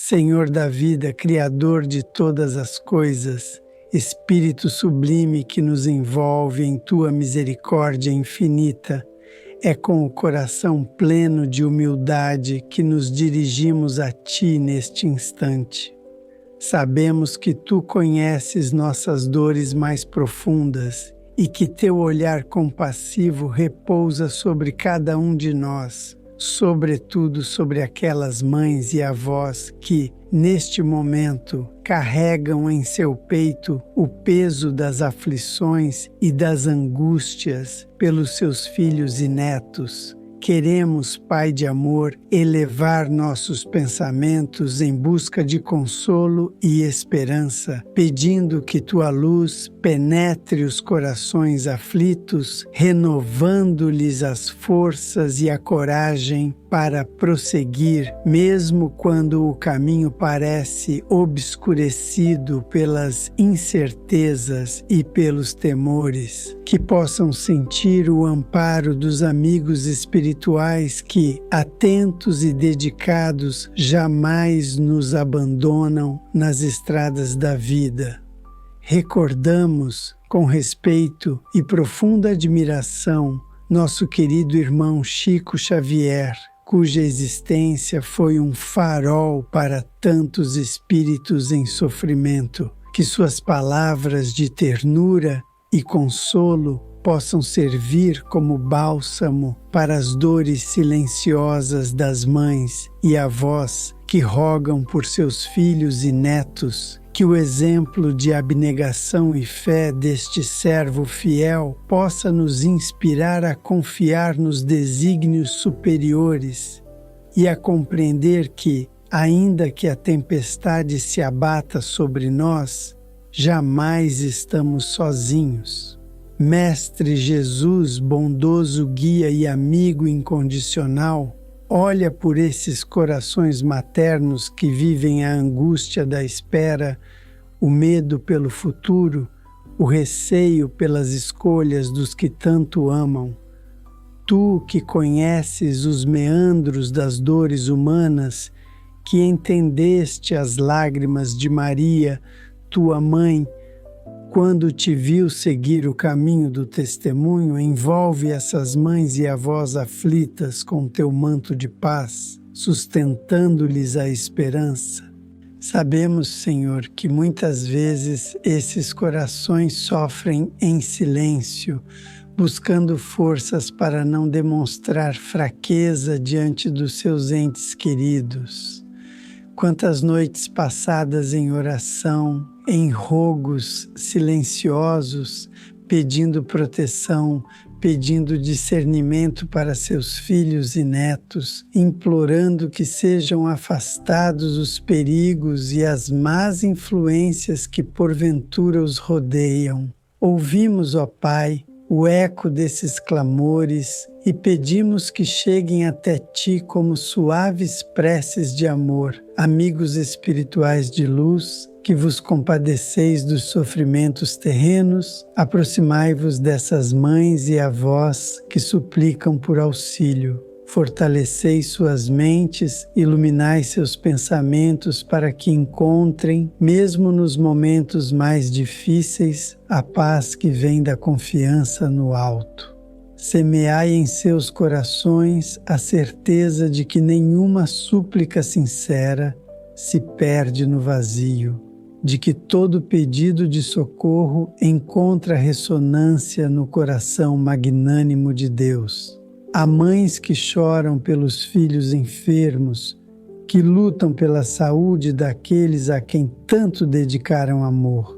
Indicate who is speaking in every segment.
Speaker 1: Senhor da vida, Criador de todas as coisas, Espírito sublime que nos envolve em Tua misericórdia infinita, é com o coração pleno de humildade que nos dirigimos a Ti neste instante. Sabemos que Tu conheces nossas dores mais profundas e que Teu olhar compassivo repousa sobre cada um de nós, sobretudo sobre aquelas mães e avós que, neste momento, carregam em seu peito o peso das aflições e das angústias pelos seus filhos e netos. Queremos, Pai de amor, elevar nossos pensamentos em busca de consolo e esperança, pedindo que Tua luz penetre os corações aflitos, renovando-lhes as forças e a coragem para prosseguir, mesmo quando o caminho parece obscurecido pelas incertezas e pelos temores. Que possam sentir o amparo dos amigos espirituais que, atentos e dedicados, jamais nos abandonam nas estradas da vida. Recordamos, com respeito e profunda admiração, nosso querido irmão Chico Xavier, cuja existência foi um farol para tantos espíritos em sofrimento. Que suas palavras de ternura e consolo possam servir como bálsamo para as dores silenciosas das mães e avós que rogam por seus filhos e netos. Que o exemplo de abnegação e fé deste servo fiel possa nos inspirar a confiar nos desígnios superiores e a compreender que, ainda que a tempestade se abata sobre nós, jamais estamos sozinhos. Mestre Jesus, bondoso guia e amigo incondicional, olha por esses corações maternos que vivem a angústia da espera, o medo pelo futuro, o receio pelas escolhas dos que tanto amam. Tu que conheces os meandros das dores humanas, que entendeste as lágrimas de Maria, tua mãe, quando te viu seguir o caminho do testemunho, envolve essas mães e avós aflitas com teu manto de paz, sustentando-lhes a esperança. Sabemos, Senhor, que muitas vezes esses corações sofrem em silêncio, buscando forças para não demonstrar fraqueza diante dos seus entes queridos. Quantas noites passadas em oração, em rogos silenciosos, pedindo proteção, pedindo discernimento para seus filhos e netos, implorando que sejam afastados os perigos e as más influências que porventura os rodeiam. Ouvimos, ó Pai, o eco desses clamores e pedimos que cheguem até Ti como suaves preces de amor. Amigos espirituais de luz, que vos compadeceis dos sofrimentos terrenos, aproximai-vos dessas mães e avós que suplicam por auxílio. Fortalecei suas mentes, iluminai seus pensamentos para que encontrem, mesmo nos momentos mais difíceis, a paz que vem da confiança no alto. Semeai em seus corações a certeza de que nenhuma súplica sincera se perde no vazio, de que todo pedido de socorro encontra ressonância no coração magnânimo de Deus. Há mães que choram pelos filhos enfermos, que lutam pela saúde daqueles a quem tanto dedicaram amor.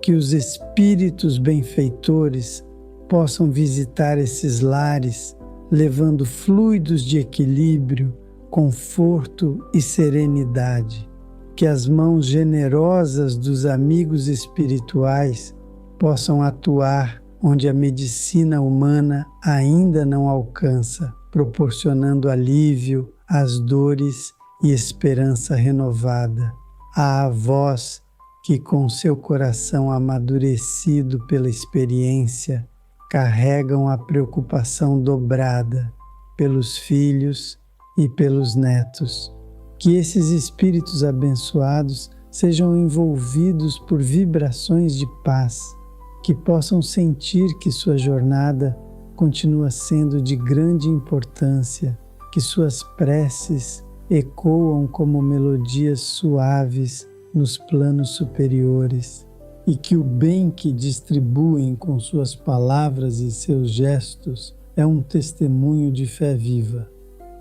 Speaker 1: Que os espíritos benfeitores possam visitar esses lares, levando fluidos de equilíbrio, conforto e serenidade. Que as mãos generosas dos amigos espirituais possam atuar onde a medicina humana ainda não alcança, proporcionando alívio às dores e esperança renovada. À avós que, com seu coração amadurecido pela experiência, carregam a preocupação dobrada pelos filhos e pelos netos. Que esses espíritos abençoados sejam envolvidos por vibrações de paz, que possam sentir que sua jornada continua sendo de grande importância, que suas preces ecoam como melodias suaves nos planos superiores e que o bem que distribuem com suas palavras e seus gestos é um testemunho de fé viva.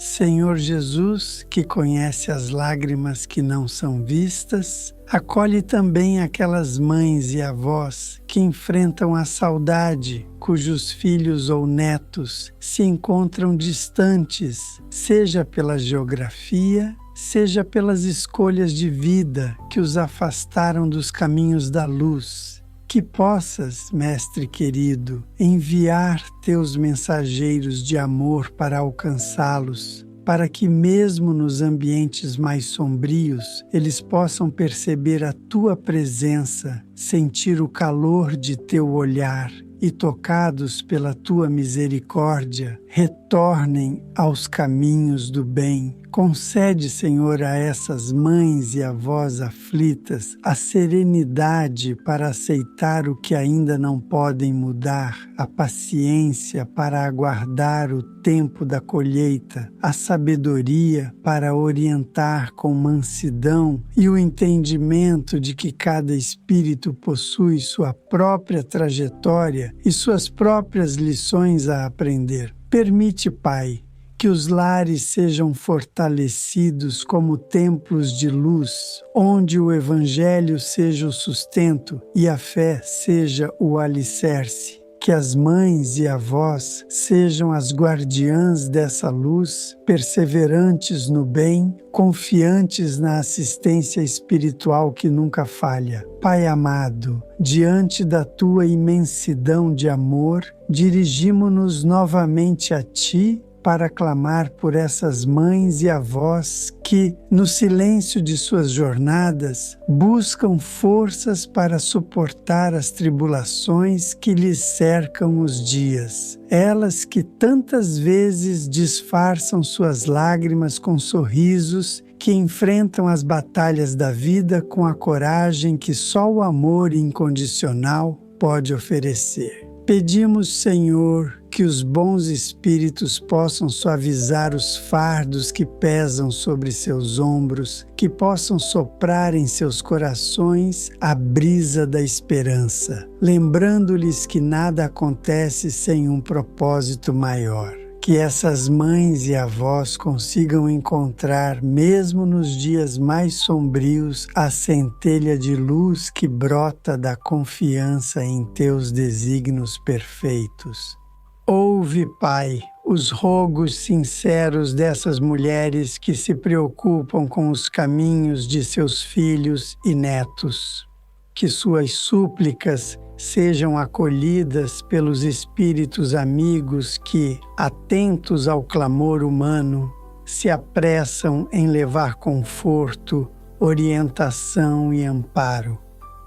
Speaker 1: Senhor Jesus, que conhece as lágrimas que não são vistas, acolhe também aquelas mães e avós que enfrentam a saudade, cujos filhos ou netos se encontram distantes, seja pela geografia, seja pelas escolhas de vida que os afastaram dos caminhos da luz. Que possas, Mestre querido, enviar teus mensageiros de amor para alcançá-los, para que mesmo nos ambientes mais sombrios, eles possam perceber a tua presença, sentir o calor de teu olhar e, tocados pela tua misericórdia, retornem aos caminhos do bem. Concede, Senhor, a essas mães e avós aflitas a serenidade para aceitar o que ainda não podem mudar, a paciência para aguardar o tempo da colheita, a sabedoria para orientar com mansidão e o entendimento de que cada espírito possui sua própria trajetória e suas próprias lições a aprender. Permite, Pai, que os lares sejam fortalecidos como templos de luz, onde o Evangelho seja o sustento e a fé seja o alicerce. Que as mães e avós sejam as guardiãs dessa luz, perseverantes no bem, confiantes na assistência espiritual que nunca falha. Pai amado, diante da tua imensidão de amor, dirigimo-nos novamente a ti para clamar por essas mães e avós que, no silêncio de suas jornadas, buscam forças para suportar as tribulações que lhes cercam os dias. Elas que tantas vezes disfarçam suas lágrimas com sorrisos, que enfrentam as batalhas da vida com a coragem que só o amor incondicional pode oferecer. Pedimos, Senhor, que os bons espíritos possam suavizar os fardos que pesam sobre seus ombros, que possam soprar em seus corações a brisa da esperança, lembrando-lhes que nada acontece sem um propósito maior. Que essas mães e avós consigam encontrar, mesmo nos dias mais sombrios, a centelha de luz que brota da confiança em teus desígnios perfeitos. Ouve, Pai, os rogos sinceros dessas mulheres que se preocupam com os caminhos de seus filhos e netos. Que suas súplicas sejam acolhidas pelos espíritos amigos que, atentos ao clamor humano, se apressam em levar conforto, orientação e amparo.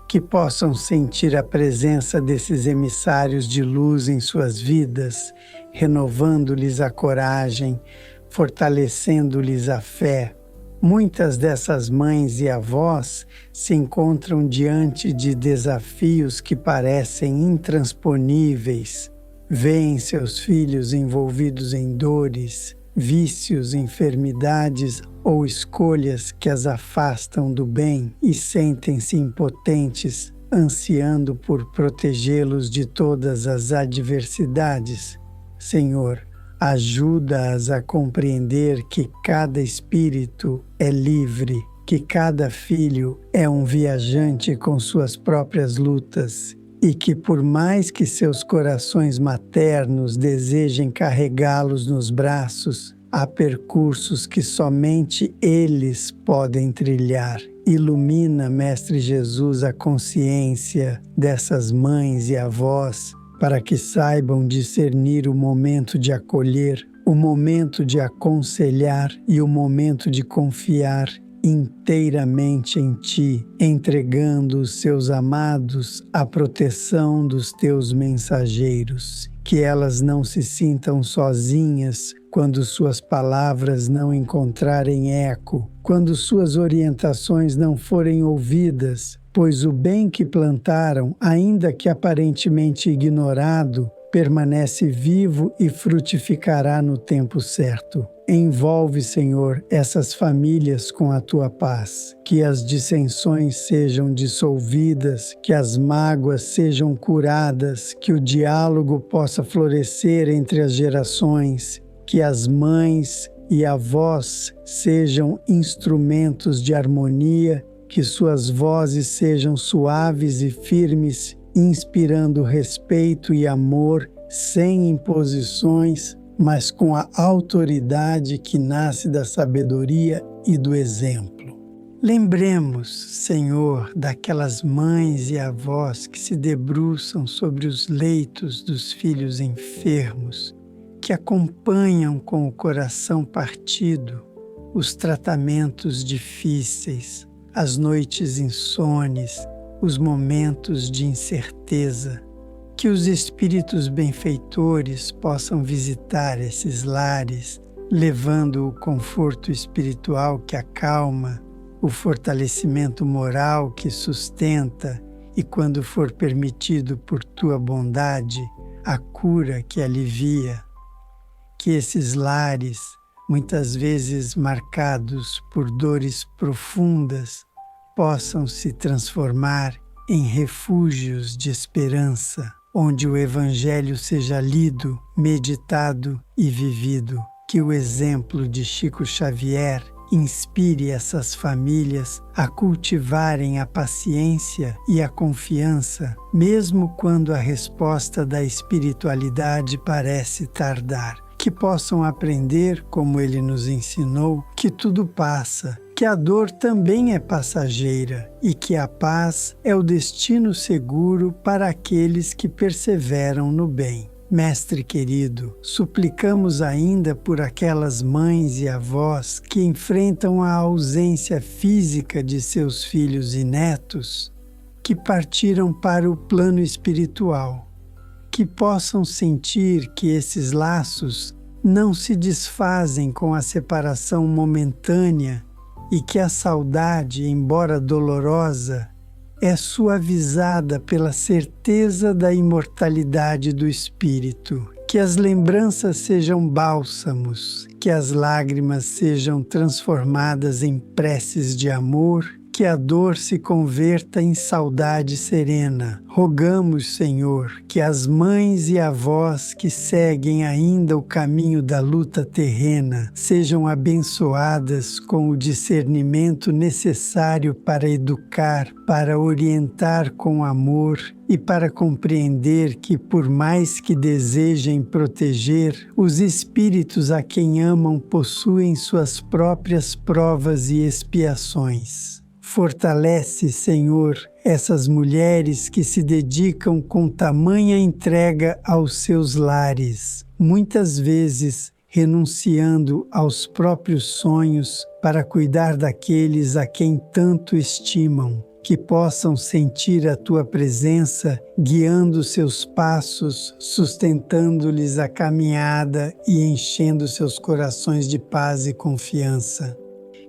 Speaker 1: Que possam sentir a presença desses emissários de luz em suas vidas, renovando-lhes a coragem, fortalecendo-lhes a fé. Muitas dessas mães e avós se encontram diante de desafios que parecem intransponíveis. Veem seus filhos envolvidos em dores, vícios, enfermidades ou escolhas que as afastam do bem e sentem-se impotentes, ansiando por protegê-los de todas as adversidades. Senhor, ajuda-as a compreender que cada espírito é livre, que cada filho é um viajante com suas próprias lutas e que, por mais que seus corações maternos desejem carregá-los nos braços, há percursos que somente eles podem trilhar. Ilumina, Mestre Jesus, a consciência dessas mães e avós, para que saibam discernir o momento de acolher, o momento de aconselhar e o momento de confiar inteiramente em Ti, entregando os seus amados à proteção dos Teus mensageiros. que elas não se sintam sozinhas quando suas palavras não encontrarem eco, quando suas orientações não forem ouvidas, pois o bem que plantaram, ainda que aparentemente ignorado, permanece vivo e frutificará no tempo certo. Envolve, Senhor, essas famílias com a tua paz, que as dissensões sejam dissolvidas, que as mágoas sejam curadas, que o diálogo possa florescer entre as gerações, que as mães e avós sejam instrumentos de harmonia, que suas vozes sejam suaves e firmes, inspirando respeito e amor, sem imposições, mas com a autoridade que nasce da sabedoria e do exemplo. Lembremos, Senhor, daquelas mães e avós que se debruçam sobre os leitos dos filhos enfermos, que acompanham com o coração partido os tratamentos difíceis, as noites insones, os momentos de incerteza. Que os espíritos benfeitores possam visitar esses lares, levando o conforto espiritual que acalma, o fortalecimento moral que sustenta e, quando for permitido por tua bondade, a cura que alivia. Que esses lares, muitas vezes marcados por dores profundas, possam se transformar em refúgios de esperança, onde o Evangelho seja lido, meditado e vivido. Que o exemplo de Chico Xavier inspire essas famílias a cultivarem a paciência e a confiança, mesmo quando a resposta da espiritualidade parece tardar. Que possam aprender, como ele nos ensinou, que tudo passa, que a dor também é passageira e que a paz é o destino seguro para aqueles que perseveram no bem. Mestre querido, suplicamos ainda por aquelas mães e avós que enfrentam a ausência física de seus filhos e netos, que partiram para o plano espiritual, que possam sentir que esses laços não se desfazem com a separação momentânea e que a saudade, embora dolorosa, é suavizada pela certeza da imortalidade do espírito. Que as lembranças sejam bálsamos, que as lágrimas sejam transformadas em preces de amor, que a dor se converta em saudade serena. Rogamos, Senhor, que as mães e avós que seguem ainda o caminho da luta terrena sejam abençoadas com o discernimento necessário para educar, para orientar com amor e para compreender que, por mais que desejem proteger, os espíritos a quem amam possuem suas próprias provas e expiações. Fortalece, Senhor, essas mulheres que se dedicam com tamanha entrega aos seus lares, muitas vezes renunciando aos próprios sonhos para cuidar daqueles a quem tanto estimam. Que possam sentir a tua presença guiando seus passos, sustentando-lhes a caminhada e enchendo seus corações de paz e confiança.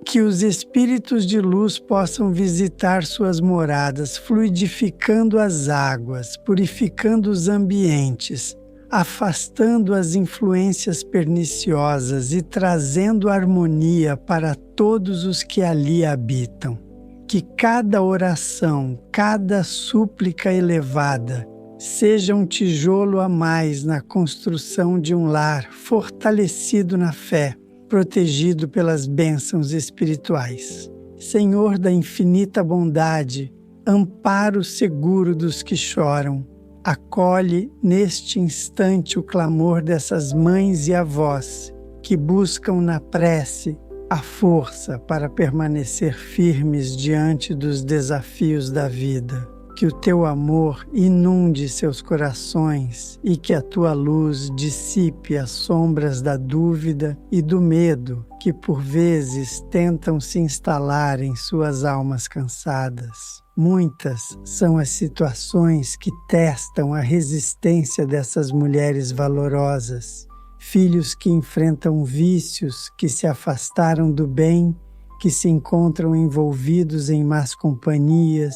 Speaker 1: Que os espíritos de luz possam visitar suas moradas, fluidificando as águas, purificando os ambientes, afastando as influências perniciosas e trazendo harmonia para todos os que ali habitam. Que cada oração, cada súplica elevada seja um tijolo a mais na construção de um lar fortalecido na fé, protegido pelas bênçãos espirituais. Senhor da infinita bondade, amparo seguro dos que choram, acolhe neste instante o clamor dessas mães e avós que buscam na prece a força para permanecer firmes diante dos desafios da vida. Que o teu amor inunde seus corações e que a tua luz dissipe as sombras da dúvida e do medo que por vezes tentam se instalar em suas almas cansadas. Muitas são as situações que testam a resistência dessas mulheres valorosas. Filhos que enfrentam vícios, que se afastaram do bem, que se encontram envolvidos em más companhias,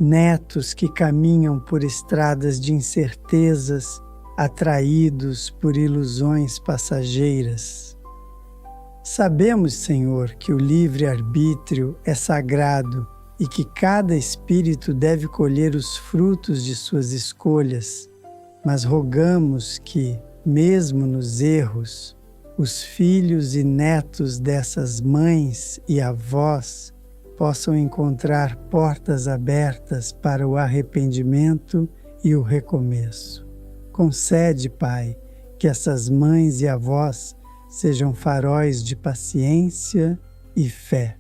Speaker 1: netos que caminham por estradas de incertezas, atraídos por ilusões passageiras. Sabemos, Senhor, que o livre-arbítrio é sagrado e que cada espírito deve colher os frutos de suas escolhas, mas rogamos que, mesmo nos erros, os filhos e netos dessas mães e avós possam encontrar portas abertas para o arrependimento e o recomeço. Concede, Pai, que essas mães e avós sejam faróis de paciência e fé,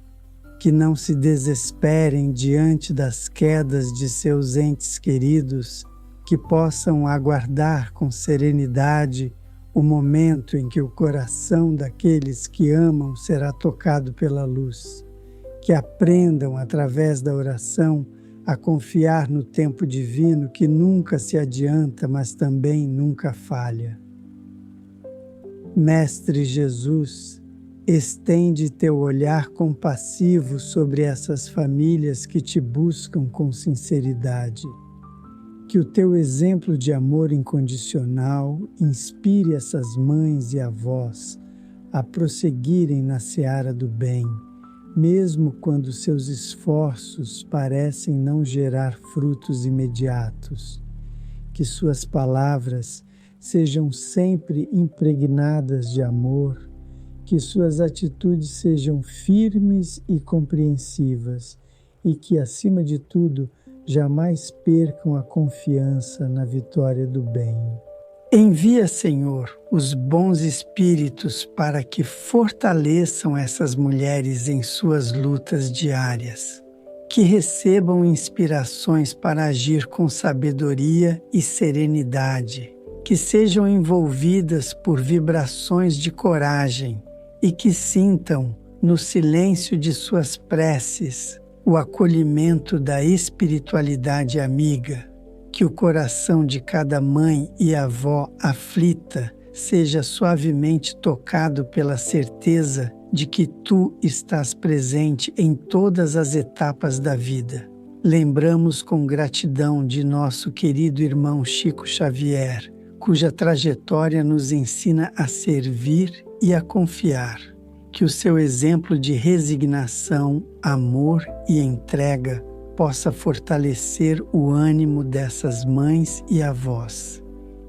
Speaker 1: que não se desesperem diante das quedas de seus entes queridos, que possam aguardar com serenidade o momento em que o coração daqueles que amam será tocado pela luz, que aprendam através da oração a confiar no tempo divino que nunca se adianta, mas também nunca falha. Mestre Jesus, estende teu olhar compassivo sobre essas famílias que te buscam com sinceridade. Que o teu exemplo de amor incondicional inspire essas mães e avós a prosseguirem na seara do bem, mesmo quando seus esforços parecem não gerar frutos imediatos. Que suas palavras sejam sempre impregnadas de amor, que suas atitudes sejam firmes e compreensivas e que, acima de tudo, jamais percam a confiança na vitória do bem. Envia, Senhor, os bons espíritos para que fortaleçam essas mulheres em suas lutas diárias, que recebam inspirações para agir com sabedoria e serenidade, que sejam envolvidas por vibrações de coragem e que sintam, no silêncio de suas preces, o acolhimento da espiritualidade amiga, que o coração de cada mãe e avó aflita seja suavemente tocado pela certeza de que tu estás presente em todas as etapas da vida. Lembramos com gratidão de nosso querido irmão Chico Xavier, cuja trajetória nos ensina a servir e a confiar. Que o seu exemplo de resignação, amor e entrega possa fortalecer o ânimo dessas mães e avós.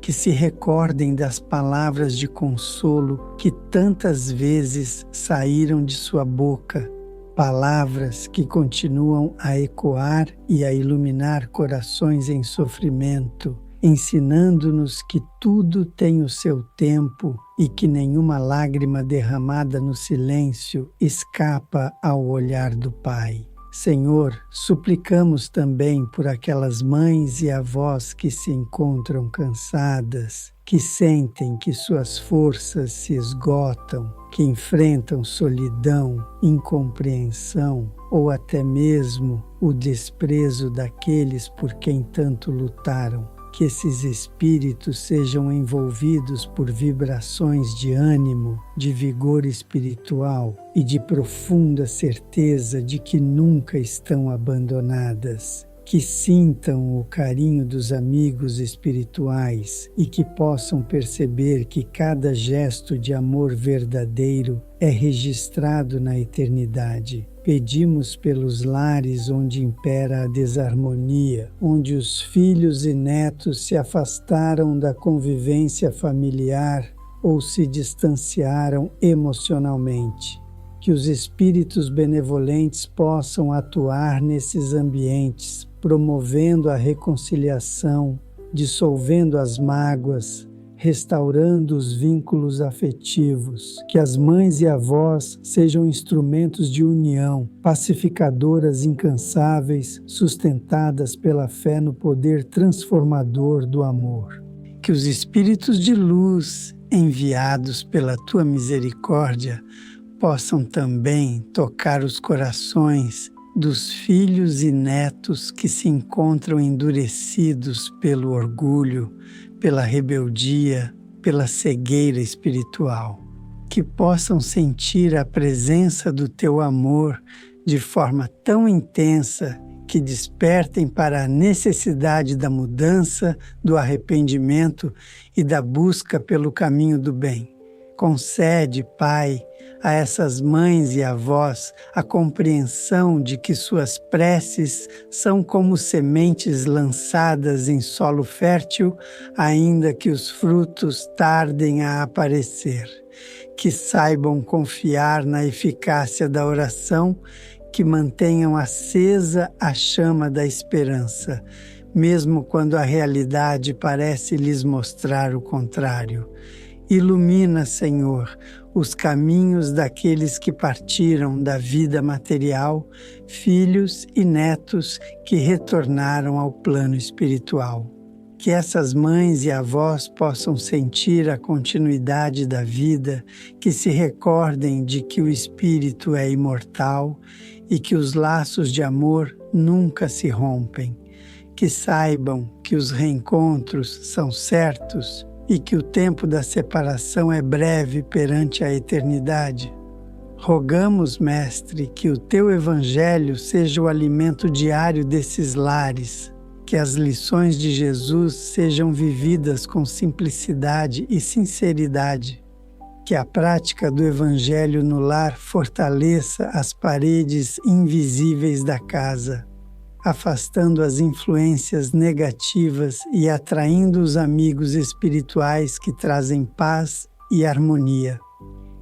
Speaker 1: Que se recordem das palavras de consolo que tantas vezes saíram de sua boca, palavras que continuam a ecoar e a iluminar corações em sofrimento, ensinando-nos que tudo tem o seu tempo e que nenhuma lágrima derramada no silêncio escapa ao olhar do Pai. Senhor, suplicamos também por aquelas mães e avós que se encontram cansadas, que sentem que suas forças se esgotam, que enfrentam solidão, incompreensão ou até mesmo o desprezo daqueles por quem tanto lutaram. Que esses espíritos sejam envolvidos por vibrações de ânimo, de vigor espiritual e de profunda certeza de que nunca estão abandonadas. Que sintam o carinho dos amigos espirituais e que possam perceber que cada gesto de amor verdadeiro é registrado na eternidade. Pedimos pelos lares onde impera a desarmonia, onde os filhos e netos se afastaram da convivência familiar ou se distanciaram emocionalmente. Que os espíritos benevolentes possam atuar nesses ambientes, promovendo a reconciliação, dissolvendo as mágoas, restaurando os vínculos afetivos, que as mães e avós sejam instrumentos de união, pacificadoras incansáveis, sustentadas pela fé no poder transformador do amor. Que os espíritos de luz, enviados pela tua misericórdia, possam também tocar os corações dos filhos e netos que se encontram endurecidos pelo orgulho, pela rebeldia, pela cegueira espiritual. Que possam sentir a presença do teu amor de forma tão intensa que despertem para a necessidade da mudança, do arrependimento e da busca pelo caminho do bem. Concede, Pai, a essas mães e avós a compreensão de que suas preces são como sementes lançadas em solo fértil, ainda que os frutos tardem a aparecer. Que saibam confiar na eficácia da oração, que mantenham acesa a chama da esperança, mesmo quando a realidade parece lhes mostrar o contrário. Ilumina, Senhor, os caminhos daqueles que partiram da vida material, filhos e netos que retornaram ao plano espiritual. Que essas mães e avós possam sentir a continuidade da vida, que se recordem de que o espírito é imortal e que os laços de amor nunca se rompem. Que saibam que os reencontros são certos e que o tempo da separação é breve perante a eternidade. Rogamos, Mestre, que o teu Evangelho seja o alimento diário desses lares, que as lições de Jesus sejam vividas com simplicidade e sinceridade, que a prática do Evangelho no lar fortaleça as paredes invisíveis da casa, afastando as influências negativas e atraindo os amigos espirituais que trazem paz e harmonia.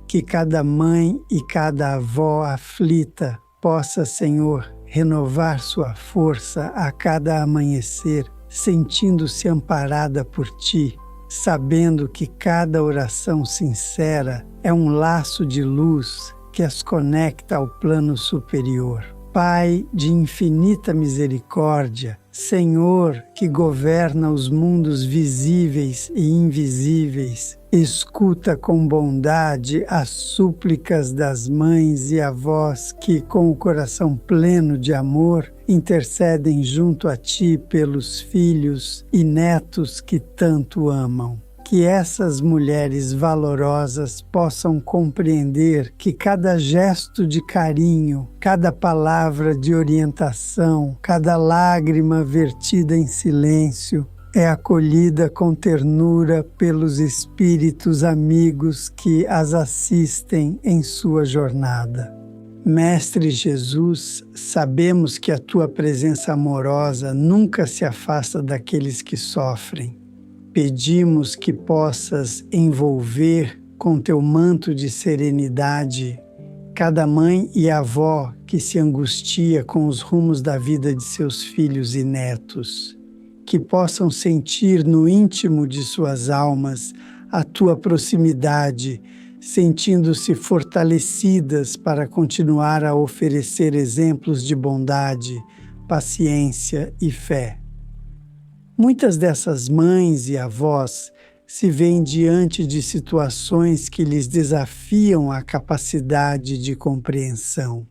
Speaker 1: Que cada mãe e cada avó aflita possa, Senhor, renovar sua força a cada amanhecer, sentindo-se amparada por Ti, sabendo que cada oração sincera é um laço de luz que as conecta ao plano superior. Pai de infinita misericórdia, Senhor que governa os mundos visíveis e invisíveis, escuta com bondade as súplicas das mães e avós que, com o coração pleno de amor, intercedem junto a Ti pelos filhos e netos que tanto amam. Que essas mulheres valorosas possam compreender que cada gesto de carinho, cada palavra de orientação, cada lágrima vertida em silêncio é acolhida com ternura pelos espíritos amigos que as assistem em sua jornada. Mestre Jesus, sabemos que a Tua presença amorosa nunca se afasta daqueles que sofrem. Pedimos que possas envolver com teu manto de serenidade cada mãe e avó que se angustia com os rumos da vida de seus filhos e netos, que possam sentir no íntimo de suas almas a tua proximidade, sentindo-se fortalecidas para continuar a oferecer exemplos de bondade, paciência e fé. Muitas dessas mães e avós se veem diante de situações que lhes desafiam a capacidade de compreensão.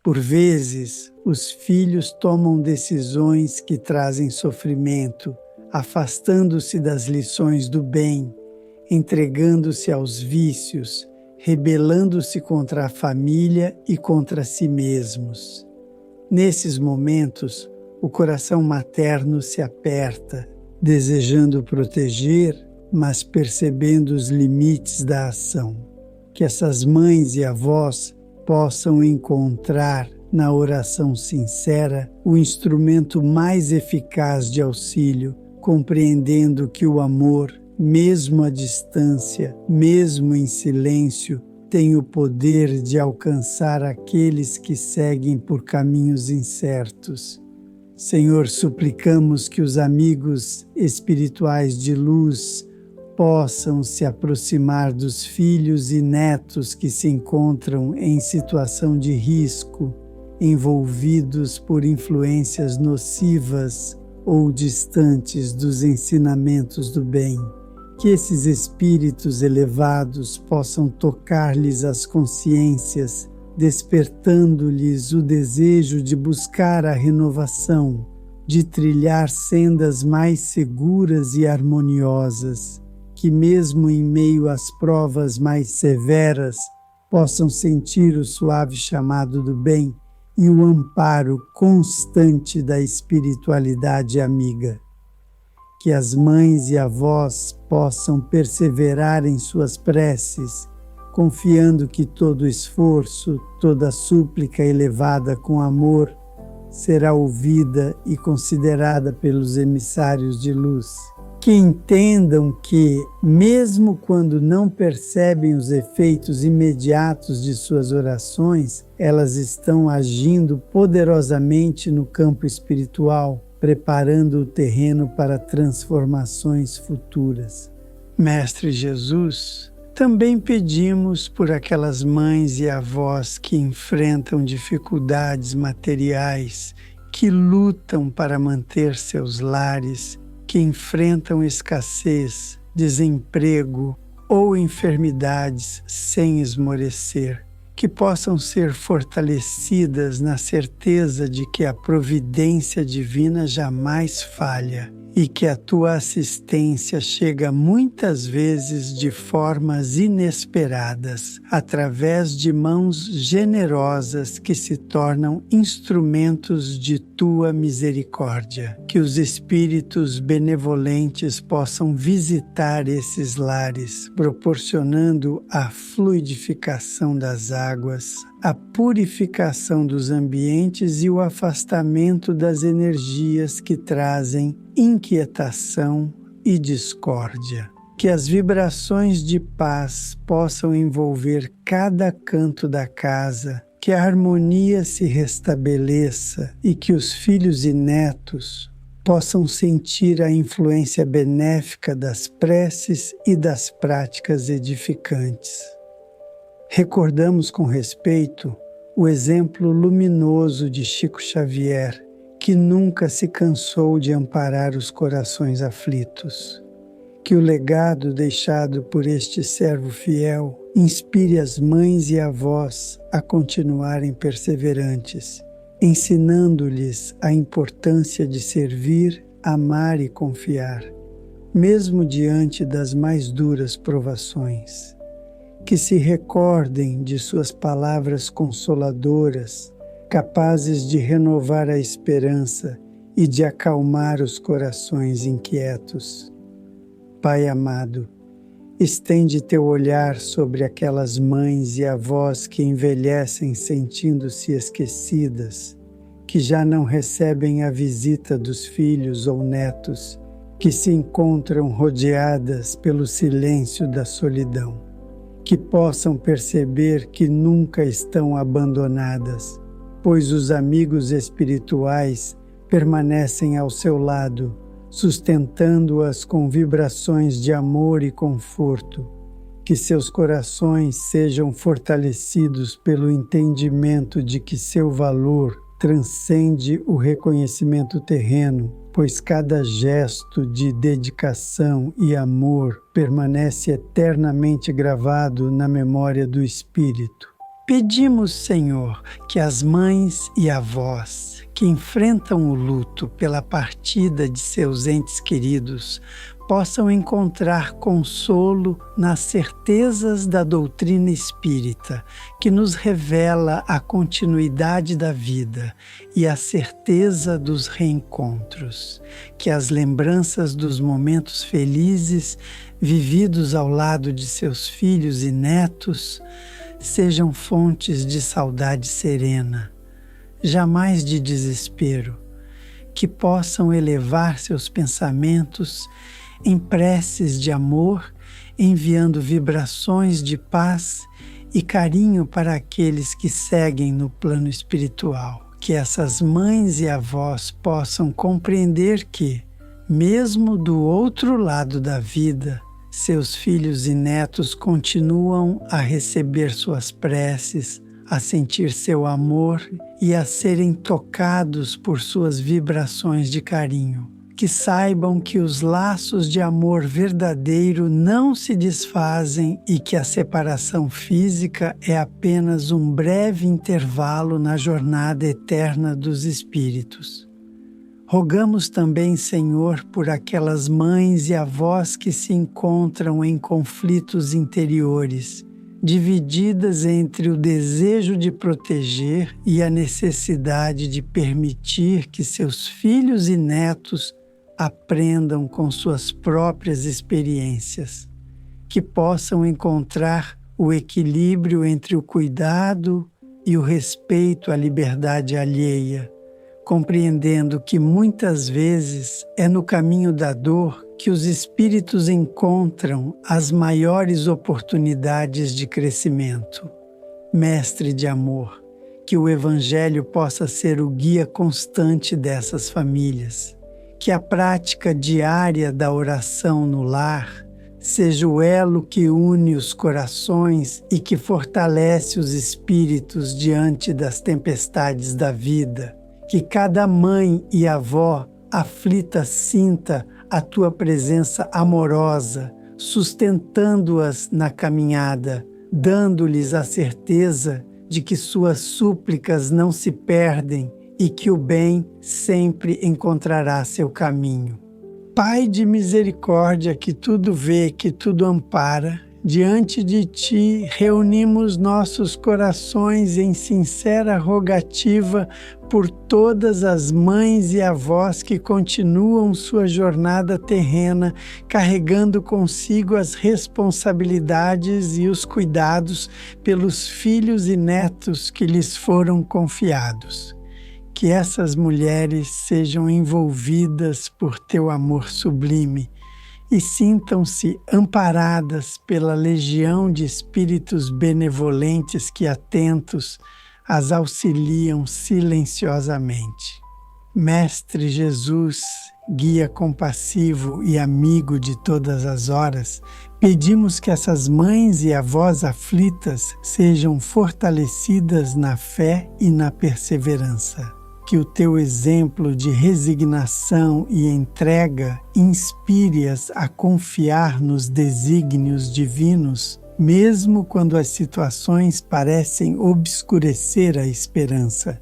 Speaker 1: Por vezes, os filhos tomam decisões que trazem sofrimento, afastando-se das lições do bem, entregando-se aos vícios, rebelando-se contra a família e contra si mesmos. Nesses momentos, o coração materno se aperta, desejando proteger, mas percebendo os limites da ação. Que essas mães e avós possam encontrar na oração sincera o instrumento mais eficaz de auxílio, compreendendo que o amor, mesmo à distância, mesmo em silêncio, tem o poder de alcançar aqueles que seguem por caminhos incertos. Senhor, suplicamos que os amigos espirituais de luz possam se aproximar dos filhos e netos que se encontram em situação de risco, envolvidos por influências nocivas ou distantes dos ensinamentos do bem. Que esses espíritos elevados possam tocar-lhes as consciências, despertando-lhes o desejo de buscar a renovação, de trilhar sendas mais seguras e harmoniosas, que mesmo em meio às provas mais severas possam sentir o suave chamado do bem e o amparo constante da espiritualidade amiga. Que as mães e avós possam perseverar em suas preces, confiando que todo esforço, toda súplica elevada com amor será ouvida e considerada pelos emissários de luz. Que entendam que, mesmo quando não percebem os efeitos imediatos de suas orações, elas estão agindo poderosamente no campo espiritual, preparando o terreno para transformações futuras. Mestre Jesus, também pedimos por aquelas mães e avós que enfrentam dificuldades materiais, que lutam para manter seus lares, que enfrentam escassez, desemprego ou enfermidades sem esmorecer, que possam ser fortalecidas na certeza de que a providência divina jamais falha e que a tua assistência chega muitas vezes de formas inesperadas, através de mãos generosas que se tornam instrumentos de tua misericórdia. Que os espíritos benevolentes possam visitar esses lares, proporcionando a fluidificação das águas, a purificação dos ambientes e o afastamento das energias que trazem inquietação e discórdia. Que as vibrações de paz possam envolver cada canto da casa, que a harmonia se restabeleça e que os filhos e netos possam sentir a influência benéfica das preces e das práticas edificantes. Recordamos com respeito o exemplo luminoso de Chico Xavier, que nunca se cansou de amparar os corações aflitos. Que o legado deixado por este servo fiel inspire as mães e avós a continuarem perseverantes, ensinando-lhes a importância de servir, amar e confiar, mesmo diante das mais duras provações. Que se recordem de suas palavras consoladoras, capazes de renovar a esperança e de acalmar os corações inquietos. Pai amado, estende teu olhar sobre aquelas mães e avós que envelhecem sentindo-se esquecidas, que já não recebem a visita dos filhos ou netos, que se encontram rodeadas pelo silêncio da solidão. Que possam perceber que nunca estão abandonadas, pois os amigos espirituais permanecem ao seu lado, sustentando-as com vibrações de amor e conforto. Que seus corações sejam fortalecidos pelo entendimento de que seu valor transcende o reconhecimento terreno, pois cada gesto de dedicação e amor permanece eternamente gravado na memória do Espírito. Pedimos, Senhor, que as mães e avós que enfrentam o luto pela partida de seus entes queridos possam encontrar consolo nas certezas da doutrina espírita, que nos revela a continuidade da vida e a certeza dos reencontros. Que as lembranças dos momentos felizes vividos ao lado de seus filhos e netos sejam fontes de saudade serena, jamais de desespero, que possam elevar seus pensamentos em preces de amor, enviando vibrações de paz e carinho para aqueles que seguem no plano espiritual. Que essas mães e avós possam compreender que, mesmo do outro lado da vida, Seus filhos e netos continuam a receber suas preces, a sentir seu amor e a serem tocados por suas vibrações de carinho. Que saibam que os laços de amor verdadeiro não se desfazem e que a separação física é apenas um breve intervalo na jornada eterna dos espíritos. Rogamos também, Senhor, por aquelas mães e avós que se encontram em conflitos interiores, divididas entre o desejo de proteger e a necessidade de permitir que seus filhos e netos aprendam com suas próprias experiências, que possam encontrar o equilíbrio entre o cuidado e o respeito à liberdade alheia, compreendendo que muitas vezes é no caminho da dor que os espíritos encontram as maiores oportunidades de crescimento. Mestre de amor, que o Evangelho possa ser o guia constante dessas famílias. Que a prática diária da oração no lar seja o elo que une os corações e que fortalece os espíritos diante das tempestades da vida. Que cada mãe e avó aflita sinta a tua presença amorosa, sustentando-as na caminhada, dando-lhes a certeza de que suas súplicas não se perdem e que o bem sempre encontrará seu caminho. Pai de misericórdia, que tudo vê, que tudo ampara, diante de Ti reunimos nossos corações em sincera rogativa por todas as mães e avós que continuam sua jornada terrena, carregando consigo as responsabilidades e os cuidados pelos filhos e netos que lhes foram confiados. Que essas mulheres sejam envolvidas por Teu amor sublime e sintam-se amparadas pela legião de espíritos benevolentes que, atentos, as auxiliam silenciosamente. Mestre Jesus, guia compassivo e amigo de todas as horas, pedimos que essas mães e avós aflitas sejam fortalecidas na fé e na perseverança. Que o Teu exemplo de resignação e entrega inspire-as a confiar nos desígnios divinos, mesmo quando as situações parecem obscurecer a esperança.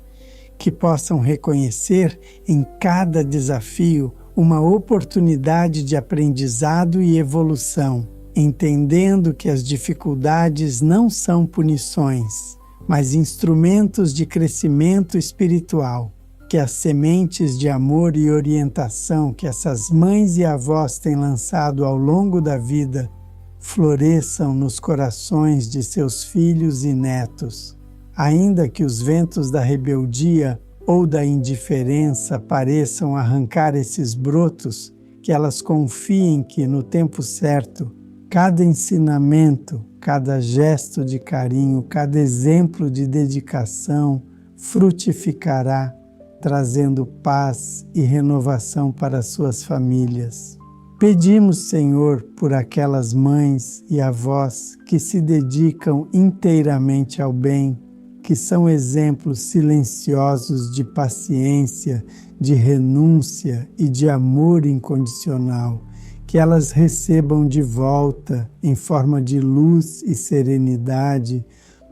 Speaker 1: Que possam reconhecer em cada desafio uma oportunidade de aprendizado e evolução, entendendo que as dificuldades não são punições, mas instrumentos de crescimento espiritual. Que as sementes de amor e orientação que essas mães e avós têm lançado ao longo da vida floresçam nos corações de seus filhos e netos. Ainda que os ventos da rebeldia ou da indiferença pareçam arrancar esses brotos, que elas confiem que, no tempo certo, cada ensinamento, cada gesto de carinho, cada exemplo de dedicação frutificará, trazendo paz e renovação para suas famílias. Pedimos, Senhor, por aquelas mães e avós que se dedicam inteiramente ao bem, que são exemplos silenciosos de paciência, de renúncia e de amor incondicional, que elas recebam de volta, em forma de luz e serenidade,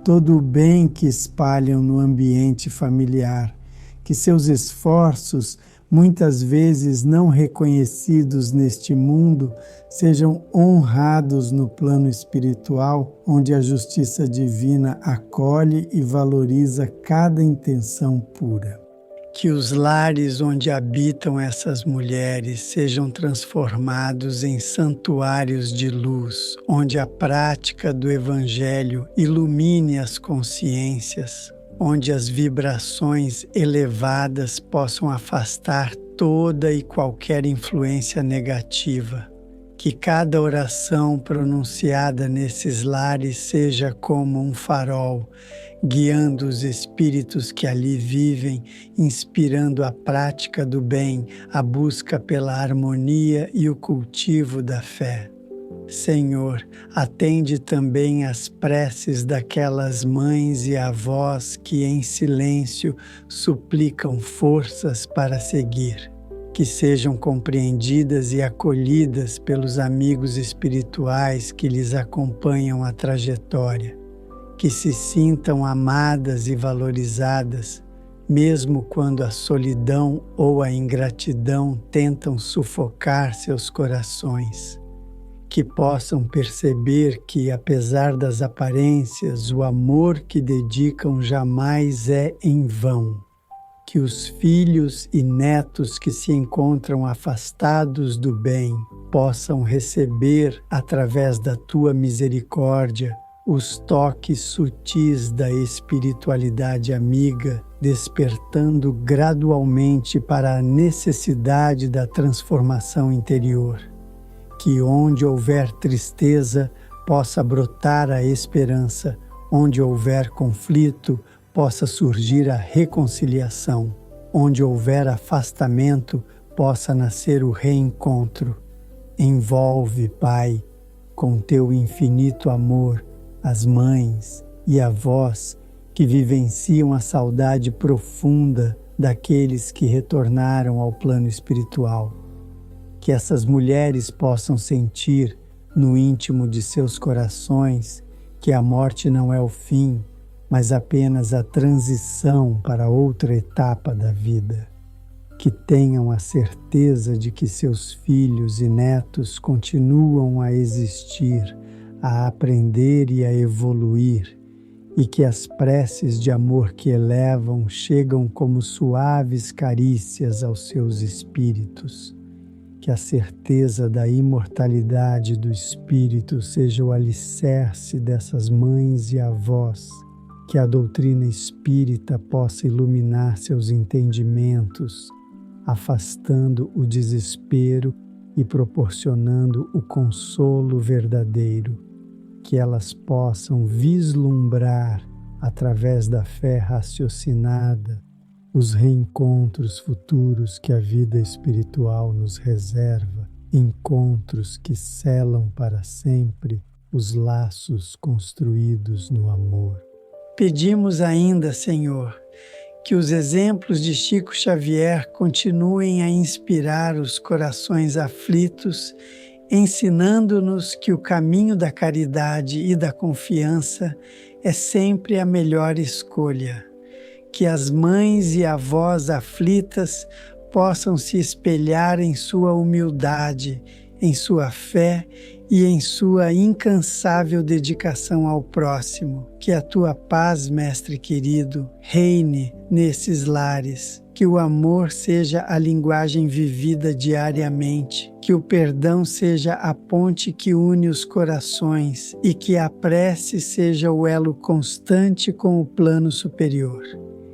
Speaker 1: todo o bem que espalham no ambiente familiar, que seus esforços, muitas vezes não reconhecidos neste mundo, sejam honrados no plano espiritual, onde a justiça divina acolhe e valoriza cada intenção pura. Que os lares onde habitam essas mulheres sejam transformados em santuários de luz, onde a prática do Evangelho ilumine as consciências, onde as vibrações elevadas possam afastar toda e qualquer influência negativa. Que cada oração pronunciada nesses lares seja como um farol, guiando os espíritos que ali vivem, inspirando a prática do bem, a busca pela harmonia e o cultivo da fé. Senhor, atende também às preces daquelas mães e avós que em silêncio suplicam forças para seguir. Que sejam compreendidas e acolhidas pelos amigos espirituais que lhes acompanham a trajetória. Que se sintam amadas e valorizadas, mesmo quando a solidão ou a ingratidão tentam sufocar seus corações. Que possam perceber que, apesar das aparências, o amor que dedicam jamais é em vão. Que os filhos e netos que se encontram afastados do bem possam receber, através da tua misericórdia, os toques sutis da espiritualidade amiga, despertando gradualmente para a necessidade da transformação interior. Que onde houver tristeza, possa brotar a esperança, onde houver conflito, possa surgir a reconciliação, onde houver afastamento, possa nascer o reencontro. Envolve, Pai, com teu infinito amor, as mães e avós que vivenciam a saudade profunda daqueles que retornaram ao plano espiritual. Que essas mulheres possam sentir, no íntimo de seus corações, que a morte não é o fim, mas apenas a transição para outra etapa da vida. Que tenham a certeza de que seus filhos e netos continuam a existir, a aprender e a evoluir, e que as preces de amor que elevam chegam como suaves carícias aos seus espíritos. Que a certeza da imortalidade do espírito seja o alicerce dessas mães e avós. Que a doutrina espírita possa iluminar seus entendimentos, afastando o desespero e proporcionando o consolo verdadeiro. Que elas possam vislumbrar, através da fé raciocinada, os reencontros futuros que a vida espiritual nos reserva, encontros que selam para sempre os laços construídos no amor. Pedimos ainda, Senhor, que os exemplos de Chico Xavier continuem a inspirar os corações aflitos, ensinando-nos que o caminho da caridade e da confiança é sempre a melhor escolha. Que as mães e avós aflitas possam se espelhar em sua humildade, em sua fé e em sua incansável dedicação ao próximo. Que a tua paz, Mestre querido, reine nesses lares. Que o amor seja a linguagem vivida diariamente. Que o perdão seja a ponte que une os corações e que a prece seja o elo constante com o plano superior.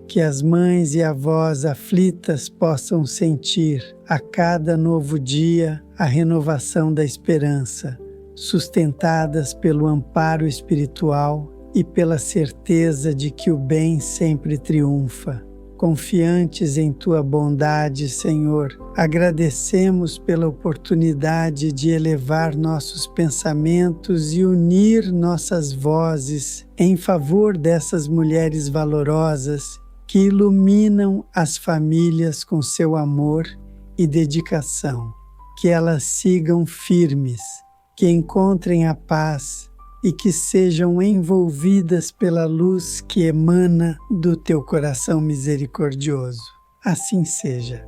Speaker 1: Que as mães e avós aflitas possam sentir, a cada novo dia, a renovação da esperança, sustentadas pelo amparo espiritual e pela certeza de que o bem sempre triunfa. Confiantes em tua bondade, Senhor, agradecemos pela oportunidade de elevar nossos pensamentos e unir nossas vozes em favor dessas mulheres valorosas que iluminam as famílias com seu amor e dedicação. Que elas sigam firmes, que encontrem a paz e que sejam envolvidas pela luz que emana do teu coração misericordioso. Assim seja.